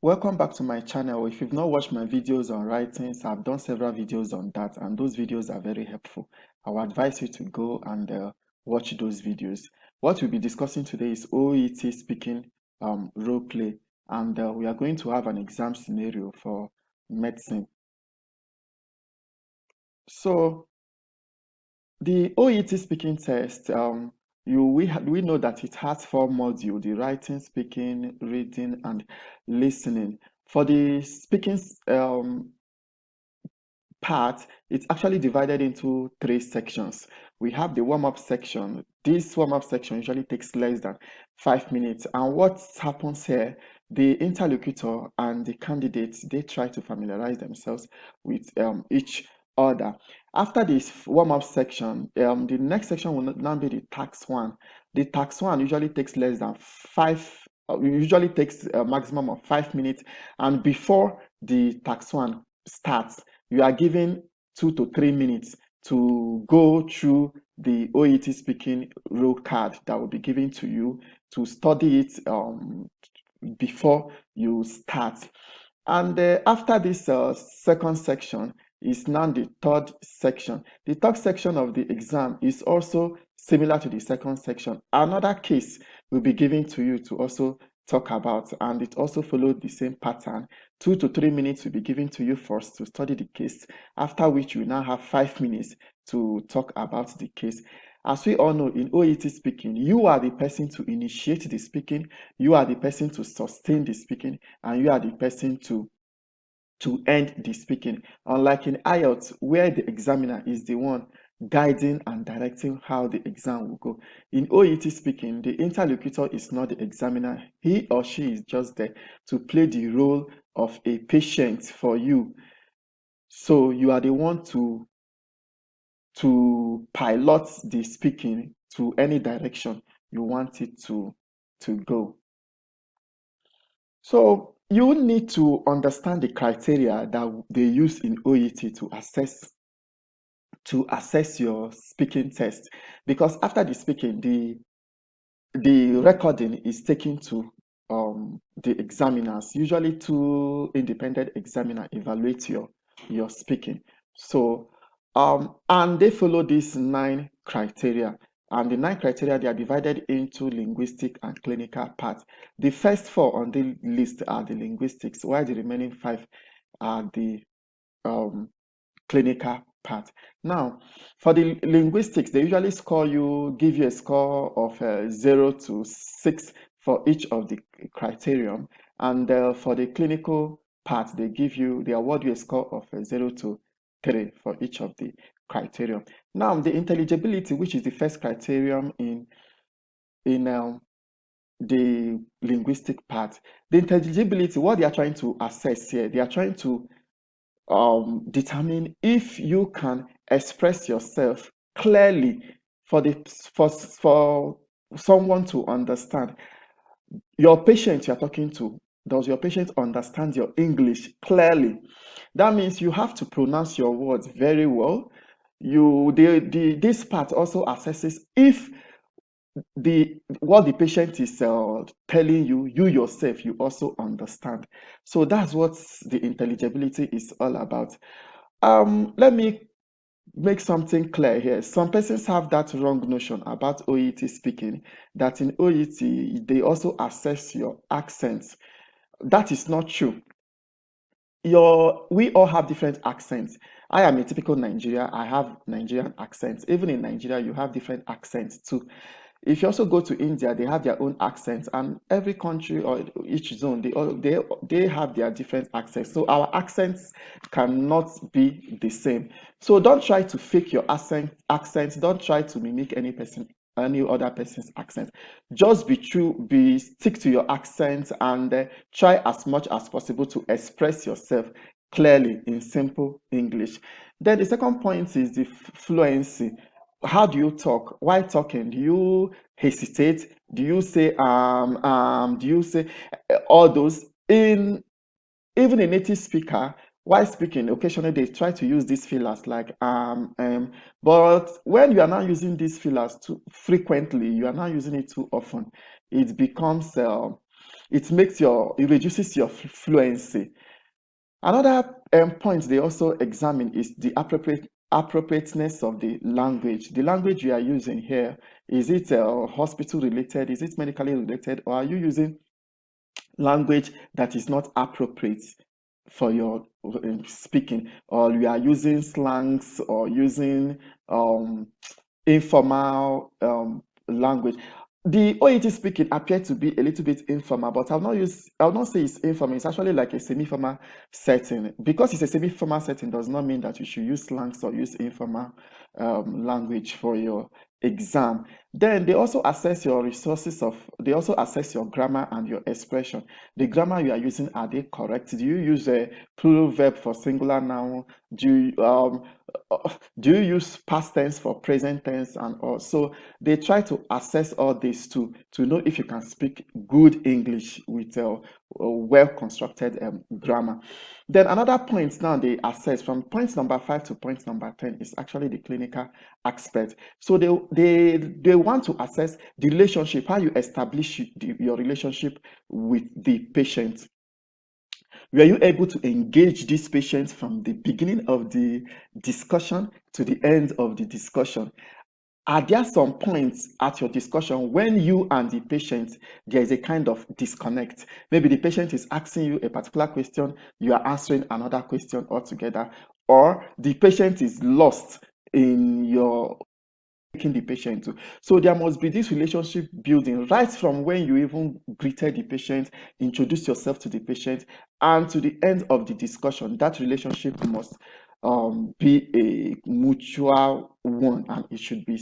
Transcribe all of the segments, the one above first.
Welcome back to my channel. If you've not watched my videos on writings, I've done several videos on that, and those videos are very helpful. I would advise you to go and watch those videos. What we'll be discussing today is OET speaking role play, and we are going to have an exam scenario for medicine. So the OET speaking test, we know that it has four modules: the writing, speaking, reading, and listening. For the speaking part, it's actually divided into three sections. We have the warm-up section. This warm-up section usually takes less than 5 minutes. And what happens here, the interlocutor and the candidates, they try to familiarize themselves with each other. After this warm-up section, the next section will now be the task one. The task one usually takes less than usually takes a maximum of 5 minutes. And before the task one starts, you are given 2 to 3 minutes to go through the OET speaking role card that will be given to you to study it before you start. And after this second section is now the third section. The third section of the exam is also similar to the second section. Another case will be given to you to also talk about, and it also followed the same pattern. 2 to 3 minutes will be given to you first to study the case, after which you now have 5 minutes to talk about the case. As we all know, in OET speaking, you are the person to initiate the speaking, you are the person to sustain the speaking, and you are the person to end the speaking. Unlike in IELTS, where the examiner is the one guiding and directing how the exam will go. In OET speaking, the interlocutor is not the examiner. He or she is just there to play the role of a patient for you. So you are the one to pilot the speaking to any direction you want it to go. So you need to understand the criteria that they use in OET to assess your speaking test, because after the speaking, the recording is taken to the examiners. Usually two independent examiners evaluate your speaking. So and they follow these 9 criteria, and the 9 criteria, they are divided into linguistic and clinical parts. The first 4 on the list are the linguistics, while the remaining 5 are the clinical part. Now, for the linguistics, they usually give you a score of 0 to 6 for each of the criterion, and for the clinical part, they award you a score of 0 to 3 for each of the criterion. Now, the intelligibility, which is the first criterion in the linguistic part, the intelligibility, what they are trying to assess here, they are trying to determine if you can express yourself clearly for someone to understand. Your patient you are talking to, does your patient understand your English clearly? That means you have to pronounce your words very well. This part also assesses if what the patient is telling you, you yourself, you also understand. So that's what the intelligibility is all about. Let me make something clear here. Some persons have that wrong notion about OET speaking, that in OET they also assess your accents. That is not true. We all have different accents. I am a typical Nigerian. I have Nigerian accents. Even in Nigeria, you have different accents too. If you also go to India, they have their own accents, and every country or each zone, they have their different accents. So our accents cannot be the same. So don't try to fake your accents. Don't try to mimic any other person's accent. Just be true, stick to your accent, and try as much as possible to express yourself clearly in simple English. Then the second point is the fluency. How do you talk? While talking, do you hesitate? Do you say do you say all those? Even a native speaker, while speaking, occasionally they try to use these fillers like but when you are now using these fillers too frequently, you are now using it too often, it becomes it reduces your fluency. Another point they also examine is the appropriateness of the language. The language you are using here, is it hospital related? Is it medically related? Or are you using language that is not appropriate for your speaking? Or you are using slangs or using informal language. The OET speaking appeared to be a little bit informal, but I'll not say it's informal. It's actually like a semi-formal setting. Because it's a semi-formal setting does not mean that you should use slangs or use informal language for your exam. Then they also assess your they also assess your grammar and your expression. The grammar you are using, are they correct? Do you use a plural verb for singular noun? Do you use past tense for present tense? And also they try to assess all this to know if you can speak good English with a well constructed grammar. Then another point now they assess from point number 5 to point number 10 is actually the clinical aspect. So they want to assess the relationship, how you establish your relationship with the patient. Were you able to engage these patients from the beginning of the discussion to the end of the discussion? Are there some points at your discussion when you and the patient, there is a kind of disconnect? Maybe the patient is asking you a particular question, you are answering another question altogether, or the patient is lost in your taking the patient to. So there must be this relationship building right from when you even greeted the patient, introduce yourself to the patient, and to the end of the discussion. That relationship must be a mutual one, and it should be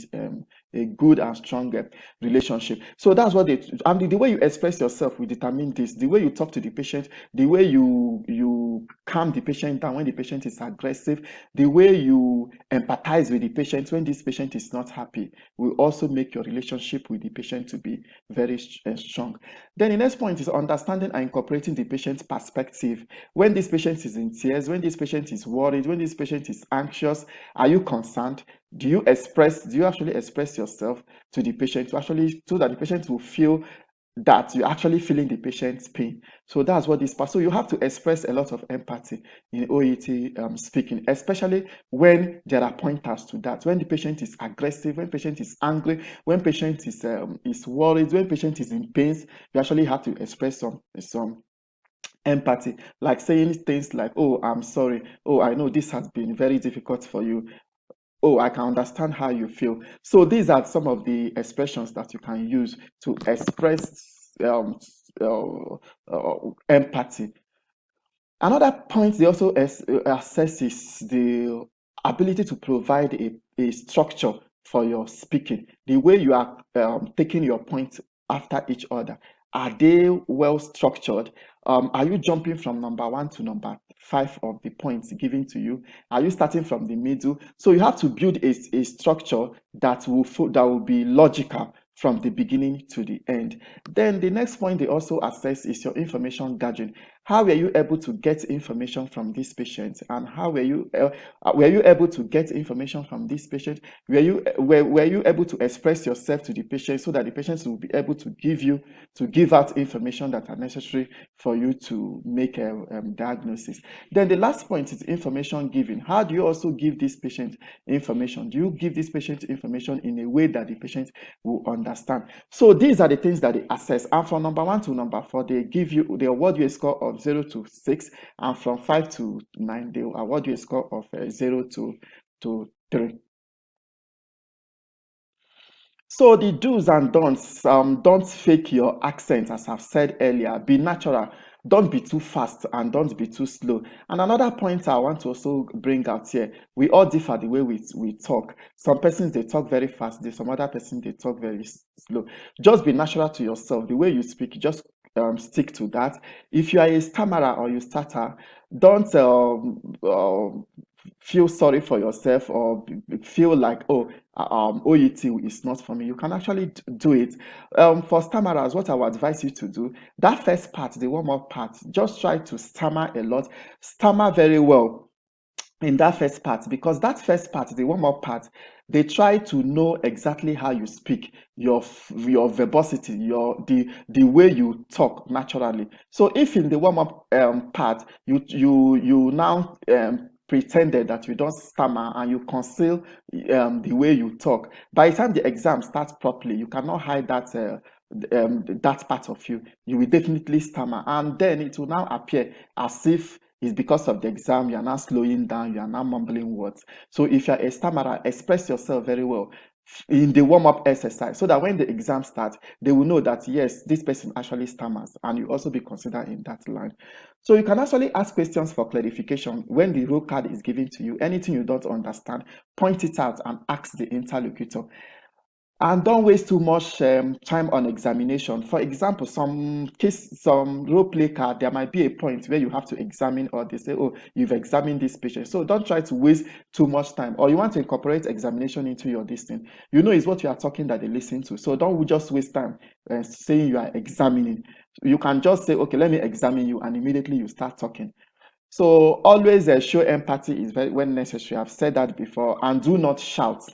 a good and strong relationship. So that's what they, and the way you express yourself will determine this. The way you talk to the patient, the way you calm the patient down when the patient is aggressive, the way you empathize with the patient when this patient is not happy will also make your relationship with the patient to be very strong. Then the next point is understanding and incorporating the patient's perspective. When this patient is in tears, when this patient is worried, when this patient is anxious, are you concerned? Do you actually express yourself to the patient to actually, so that the patient will feel that you're actually feeling the patient's pain? So that's what this part. So you have to express a lot of empathy in OET speaking, especially when there are pointers to that. When the patient is aggressive, when patient is angry, when patient is worried, when patient is in pain, you actually have to express some empathy, like saying things like, "Oh, I'm sorry. Oh, I know this has been very difficult for you. Oh, I can understand how you feel." So these are some of the expressions that you can use to express empathy. Another point they also assess is the ability to provide a structure for your speaking. The way you are taking your points after each other. Are they well structured? Are you jumping from number 1 to number 5 of the points given to you? Are you starting from the middle? So you have to build a structure that will be logical from the beginning to the end. Then the next point they also assess is your information gathering. How were you able to get information from this patient, and how were you able to get information from this patient? Were you able to express yourself to the patient so that the patient will be able to give out information that are necessary for you to make a diagnosis? Then the last point is information giving. How do you also give this patient information? Do you give this patient information in a way that the patient will understand? So these are the things that they assess. And from number 1 to number 4, they award you a score of 0 to 6, and from 5 to 9, they will award you a score of 0 to 3. So the do's and don'ts, don't fake your accent, as I've said earlier. Be natural. Don't be too fast and don't be too slow. And another point I want to also bring out here, we all differ the way we talk. Some persons, they talk very fast. There's some other persons, they talk very slow. Just be natural to yourself. The way you speak, just stick to that. If you are a stammerer or you stutter, don't feel sorry for yourself or feel like, oh, OET is not for me. You can actually do it. For stammerers, what I would advise you to do, that first part, the warm-up part, just try to stammer a lot, stammer very well in that first part, because that first part, the warm-up part, They try to know exactly how you speak, your verbosity, the way you talk naturally. So if in the warm-up part you now pretended that you don't stammer and you conceal the way you talk, by the time the exam starts properly, you cannot hide that part of you. You will definitely stammer, and then it will now appear as if it's because of the exam. You are now slowing down, you are now mumbling words. So if you're a stammerer, express yourself very well in the warm-up exercise, so that when the exam starts, they will know that yes, this person actually stammers, and you also be considered in that line. So you can actually ask questions for clarification when the roll card is given to you. Anything you don't understand, point it out and ask the interlocutor. And don't waste too much time on examination. For example, some role play card, there might be a point where you have to examine, or they say, oh, you've examined this patient. So don't try to waste too much time. Or you want to incorporate examination into your listing. You know, it's what you are talking that they listen to. So don't just waste time saying you are examining. You can just say, okay, let me examine you, and immediately you start talking. So always show empathy is very when necessary. I've said that before. And do not shout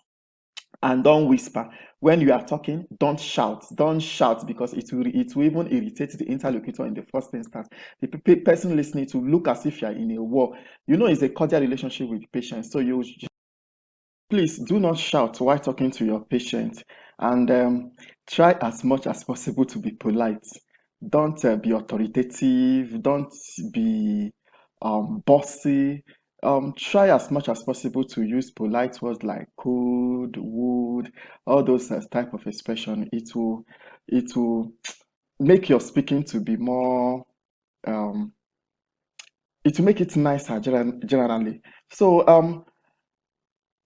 and don't whisper. When you are talking, don't shout. Don't shout, because it will even irritate the interlocutor in the first instance. The person listening to look as if you are in a war. You know, it's a cordial relationship with patients. So please do not shout while talking to your patient, and try as much as possible to be polite. Don't be authoritative. Don't be bossy. Try as much as possible to use polite words like could, would, all those type of expression. It will make your speaking to be more. Um, it will make it nicer generally. So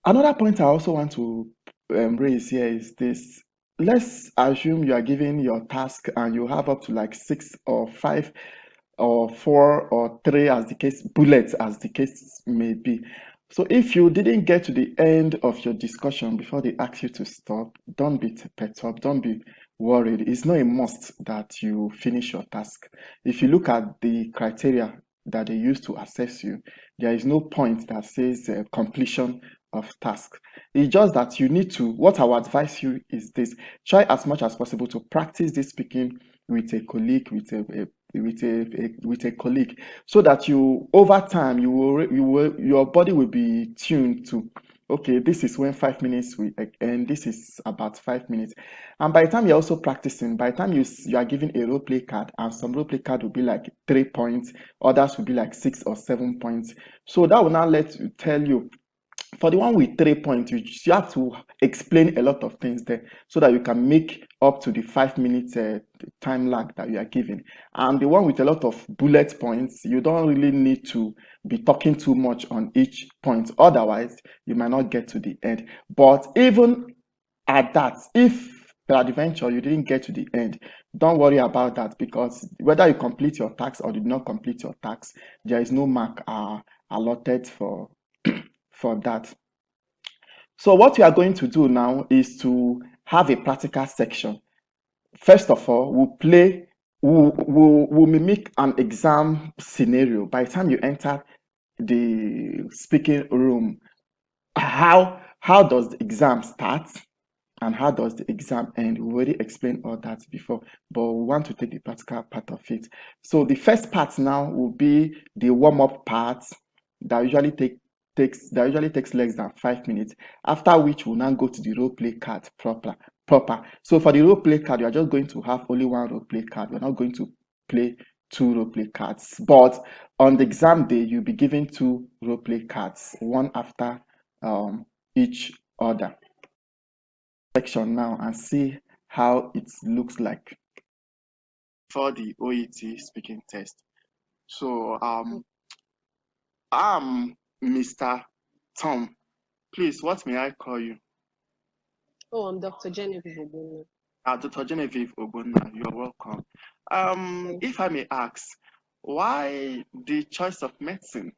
another point I also want to raise here is this. Let's assume you are given your task and you have up to like 6 or 5 or 4 or 3 as the case, bullets as the case may be. So if you didn't get to the end of your discussion before they ask you to stop, don't be perturbed, don't be worried. It's not a must that you finish your task. If you look at the criteria that they use to assess you, there is no point that says completion of task. It's just that you need to, what I would advise you is this: try as much as possible to practice this speaking with a colleague, with a colleague, so that you over time your body will be tuned to, okay, this is when 5 minutes will end, this is about 5 minutes. And by the time you're also practicing, by the time you are given a role play card, and some role play card will be like 3 points, others will be like 6 or 7 points. So that will now let you tell you, for the one with 3 points, you have to explain a lot of things there, so that you can make up to the 5 minutes time lag that you are given. And the one with a lot of bullet points, you don't really need to be talking too much on each point. Otherwise, you might not get to the end. But even at that, if peradventure you didn't get to the end, don't worry about that, because whether you complete your task or did not complete your task, there is no mark allotted for that. So what we are going to do now is to have a practical section. First of all, we'll mimic an exam scenario. By the time you enter the speaking room, how does the exam start and how does the exam end? We already explained all that before, but we want to take the practical part of it. So the first part now will be the warm-up part that usually takes less than 5 minutes. After which we'll now go to the role play card proper. So for the role play card, you are just going to have only one role play card. We're not going to play 2 role play cards. But on the exam day, you'll be given 2 role play cards, one after each other. Section now and see how it looks like for the OET speaking test. So I'm Mr. Tom. Please, what may I call you? Oh, I'm Dr. Genevieve Ogbonna. Dr. Genevieve Ogbonna, you're welcome. If I may ask, why the choice of medicine?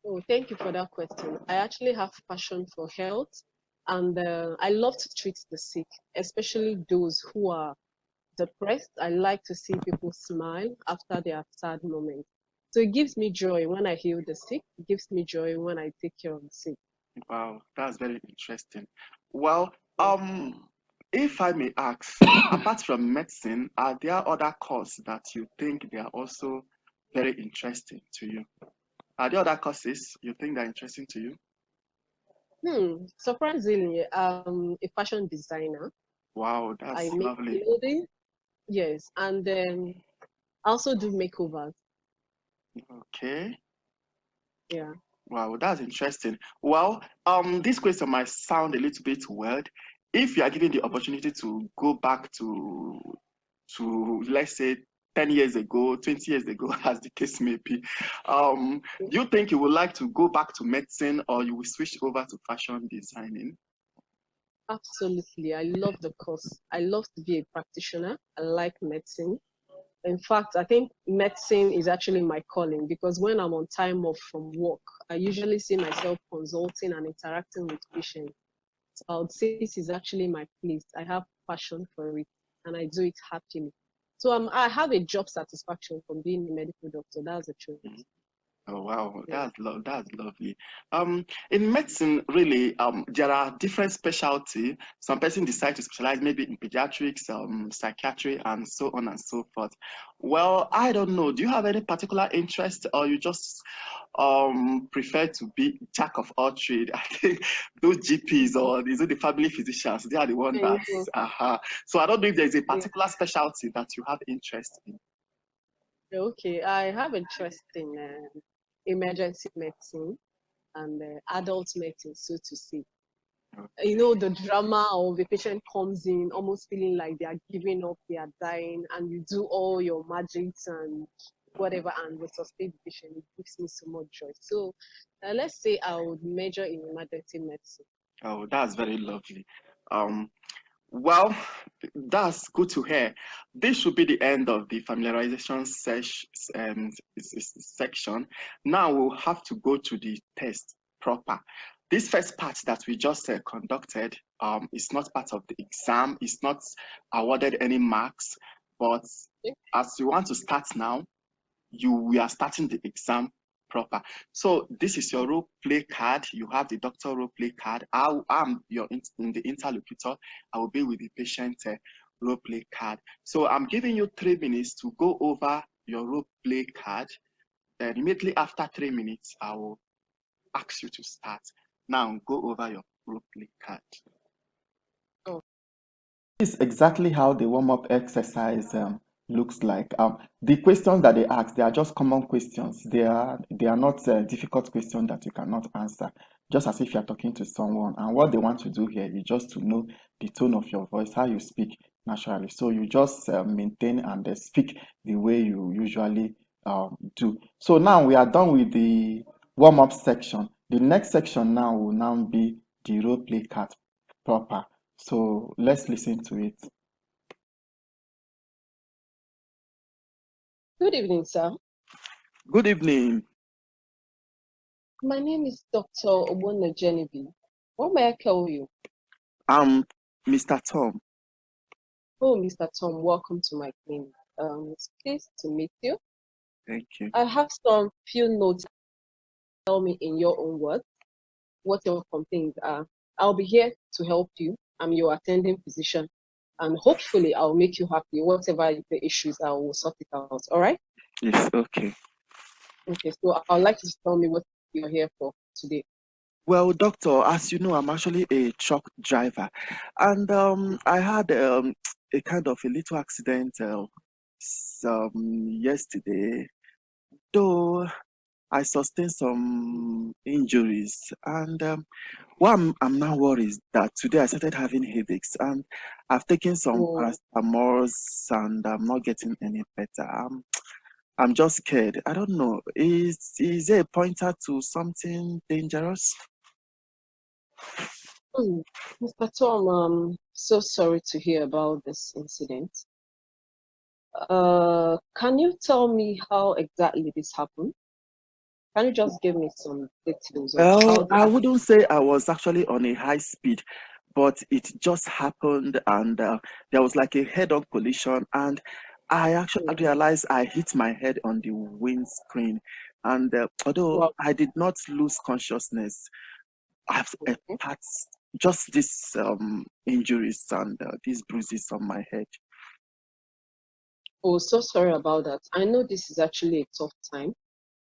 Oh, thank you for that question. I actually have passion for health, and I love to treat the sick, especially those who are depressed. I like to see people smile after their sad moments. So it gives me joy when I heal the sick. It gives me joy when I take care of the sick. Wow, that's very interesting. Well, Yeah. if I may ask, apart from medicine, are there other courses that you think they are also very interesting to you? Are there other courses you think that are interesting to you? Surprisingly, a fashion designer. Wow, I that's make lovely. clothing, yes, and then I also do makeovers. Okay. Yeah. Wow, that's interesting. Well, this question might sound a little bit weird. If you are given the opportunity to go back to let's say 10 years ago, 20 years ago, as the case may be, do you think you would like to go back to medicine or you will switch over to fashion designing? Absolutely. I love the course. I love to be a practitioner. I like medicine. In fact, I think medicine is actually my calling because when I'm on time off from work, I usually see myself consulting and interacting with patients. So I would say this is actually my place. I have passion for it and I do it happily. So I have a job satisfaction from being a medical doctor. That's the truth. Oh wow, Yeah. that's lovely. In medicine, really, there are different specialty. Some person decide to specialize maybe in pediatrics, psychiatry, and so on and so forth. Well, I don't know. Do you have any particular interest, or you just prefer to be jack of all trade? I think those GPs or is it the family physicians? They are the one I that. know. So I don't know if there is a Yeah. particular specialty that you have interest in. Okay. I have interest in emergency medicine and adult medicine, so to say. The drama of the patient comes in almost feeling like they are giving up, they are dying, and you do all your magics and whatever and resuscitate the patient. It gives me so much joy. So let's say I would major in emergency medicine. Oh, that's very lovely. Um, Well, that's good to hear. This should be the end of the familiarization section. Now we'll have to go to the test proper. This first part that we just conducted is not part of the exam. It's not awarded any marks. But as you want to start now, we are starting the exam proper. So this is your role play card. You have the doctor role play card. I'm in the interlocutor. I will be with the patient role play card. So I'm giving you 3 minutes to go over your role play card. Then immediately after 3 minutes, I will ask you to start. Now go over your role play card. Oh, This is exactly how the warm-up exercise looks like. The questions that they ask, they are just common questions. They are not difficult questions that you cannot answer. Just as if you are talking to someone. And what they want to do here is just to know the tone of your voice, how you speak naturally. So you just maintain and speak the way you usually do. So now we are done with the warm-up section. The next section now will now be the role play card proper. So let's listen to it. good evening, sir. Good evening. My name is Dr. Obona Genevieve. What may I call you? I'm Mr. Tom. Oh, Mr. Tom, welcome to my clinic. It's pleased to meet you. Thank you. I have some few notes. Tell me in your own words what your complaints are. I'll be here to help you. I'm your attending physician, and hopefully, I'll make you happy. Whatever the issues are, we'll sort it out. All right? Yes, okay. Okay. So I'd like you to tell me what you're here for today. Well, doctor, as you know, I'm actually a truck driver, and I had a kind of a little accident yesterday. Though I sustained some injuries, and what I'm now worried is that today I started having headaches, and I've taken some Oh, paracetamols, and I'm not getting any better. I'm just scared. I don't know. Is there a pointer to something dangerous? hmm. Mr. Tom, I'm so sorry to hear about this incident. Can you tell me how exactly this happened? Can you just give me some details of how Well, the I accident? wouldn't say I was actually on a high speed, but it just happened, and there was like a head-on collision, and I actually realized I hit my head on the windscreen, and although Well, I did not lose consciousness, have Okay. parts, just these injuries and these bruises on my head. Oh, so sorry about that. I know this is actually a tough time,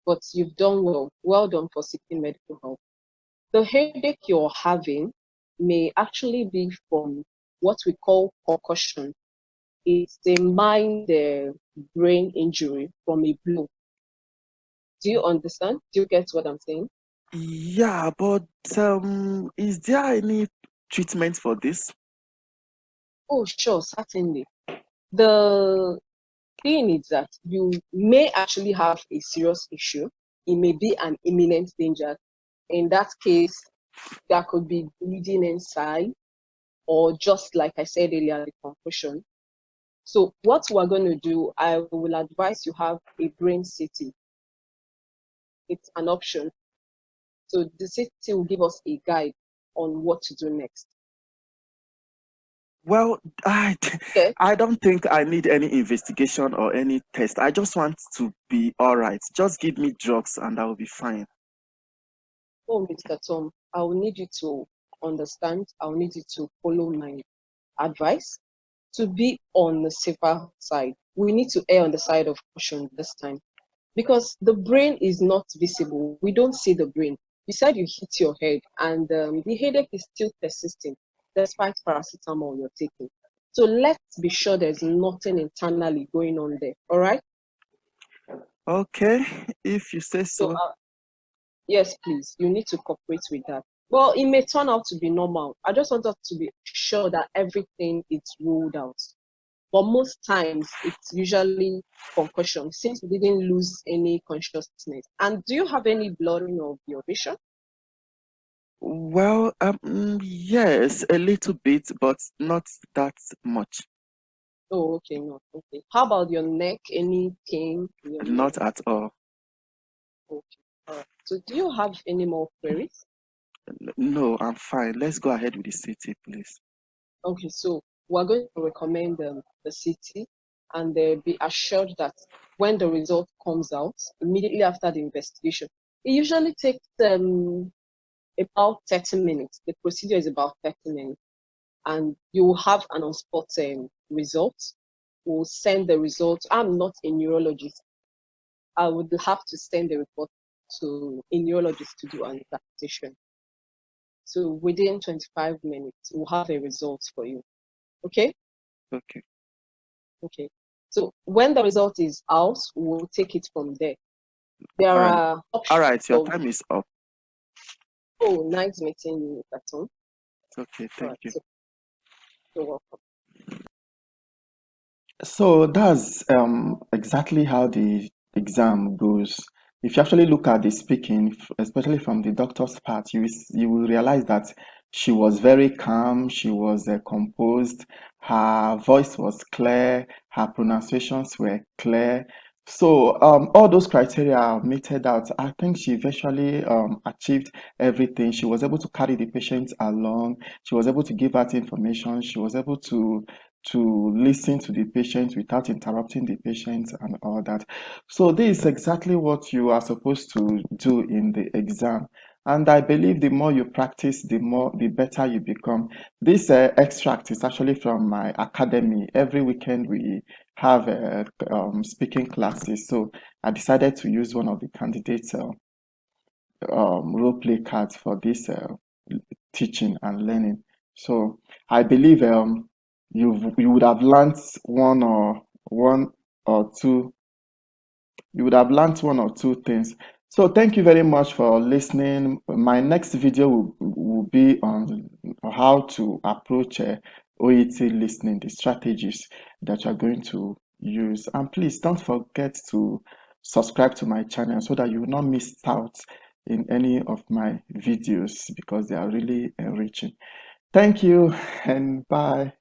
but you've done well. Well done for seeking medical help. The headache you're having may actually be from what we call concussion. It's a mind brain injury from a blow. Do you understand? Do you get what I'm saying? Yeah, but is there any treatment for this? Oh, sure, certainly. The thing is that you may actually have a serious issue. It may be an imminent danger. In that case, there could be bleeding inside, or just like I said earlier, the concussion. So, what we're going to do, I will advise you have a brain CT. It's an option. So, the CT will give us a guide on what to do next. Well, I Okay. I don't think I need any investigation or any test. I just want to be all right. Just give me drugs and I will be fine. Oh, Mr. Tom, I will need you to understand. I will need you to follow my advice to be on the safer side. We need to err on the side of caution this time because the brain is not visible. We don't see the brain. You said you hit your head, and the headache is still persisting despite paracetamol you're taking. So let's be sure there's nothing internally going on there. All right. Okay, if you say So so. yes, please, you need to cooperate with that. Well, it may turn out to be normal. I just want us to be sure that everything is ruled out. But most times, it's usually concussion since we didn't lose any consciousness. And do you have any blurring of your vision? Well, yes, a little bit, but not that much. Oh, okay, no, okay. How about your neck? Any pain in your neck? Not at all. Okay, all right. So, do you have any more queries? No, I'm fine. Let's go ahead with the city, please. Okay, so we're going to recommend the city, and be assured that when the result comes out, immediately after the investigation, it usually takes about 30 minutes. The procedure is about 30 minutes, and you will have an on-spot result. We'll send the result. I'm not a neurologist. I would have to send the report to a neurologist to do an interpretation. So within 25 minutes, we'll have a result for you. Okay? Okay. Okay. So when the result is out, we'll take it from there. There All right. are All options right. Your of, time is up. oh, nice meeting you, Katon. Okay. All Thank right. you. So you're welcome. So that's exactly how the exam goes. If you actually look at the speaking, especially from the doctor's part, you will realize that she was very calm, she was composed, her voice was clear, her pronunciations were clear. So all those criteria are meted out. I think she eventually achieved everything. She was able to carry the patient along. She was able to give out information. She was able to listen to the patient without interrupting the patient and all that. So this is exactly what you are supposed to do in the exam. And I believe the more you practice, the better you become. This extract is actually from my academy. Every weekend we have speaking classes. So I decided to use one of the candidates' role play cards for this teaching and learning. So I believe you would have learnt one or two you would have learnt one or two things. So thank you very much for listening. My next video will be on how to approach OET listening, the strategies that you're going to use. And please don't forget to subscribe to my channel so that you will not miss out in any of my videos because they are really enriching. Thank you and bye.